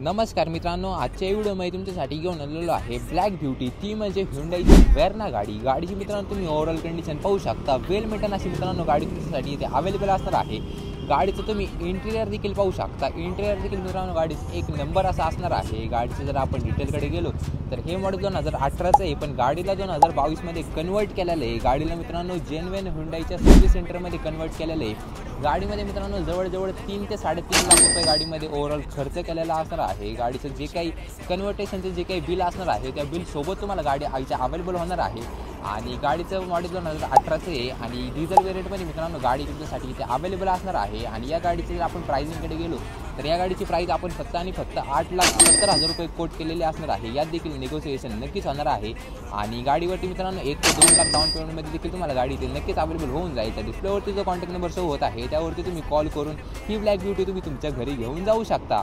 नमस्कार मित्रांनो, आजच्या व्हिडिओमध्ये तुमच्यासाठी घेऊन आलेलो आहे ब्लॅक ब्युटी, ती म्हणजे Hyundaiची वेर्ना गाडी। गाडीची मित्रांनो तुम्ही ओव्हरऑल कंडिशन पाहू शकता, वेल मेंटेन अशी मित्रांनो गाडी तुमच्यासाठी इथे अवेलेबल असणार आहे। गाडीचं तुम्ही इंटिरियर देखील पाहू शकता, इंटिरियर देखील मित्रांनो गाडीचं एक नंबर असा असणार आहे। गाडीचं जर आपण डिटेलकडे गेलो तर हे मॉडेल 2018चं आहे, पण गाडीला 2022 मध्ये कन्वर्ट केलेलं आहे। गाडीला मित्रांनो जेन्युइन Hyundaiच्या सर्व्हिस सेंटरमध्ये कन्वर्ट केलेलं आहे। गाडीमध्ये मित्रांनो जवळजवळ 3 ते 3.5 लाख रुपये गाडीमध्ये ओव्हरऑल खर्च केलेला असणार आहे। गाडीचं जे काही कन्व्हर्टेशनचं जे काही बिल असणार आहे त्या बिल सोबत तुम्हाला गाडी आईच्या अवेलेबल होणार आहे। आणि गाडीचं मॉडेल 2018चं आहे आणि डिझेल वेरियंटमध्ये मित्रांनो गाडी तुमच्यासाठी इथे अवेलेबल असणार आहे। आणि या गाडीचे जर आपण प्राइसिंगकडे गेलो तर या गाडीची प्राइस आपण फक्त आणि फक्त 8,70,000 रुपये कोट केलेले असणार आहे। यात देखील निगोसिएशन नक्कीच होणार आहे। आणि गाडीवरती मित्रांनो 1 ते 2 लाख डाऊन पेमेंटमध्ये देखील तुम्हाला गाडी इथे नक्कीच अवेलेबल होऊन जाईल। तर डिस्प्लेवरती जो कॉन्टॅक्ट नंबर शो होत आहे त्यावरती तुम्ही कॉल करून ही ब्लॅक ब्युटी तुम्ही तुमच्या घरी घेऊन जाऊ शकता।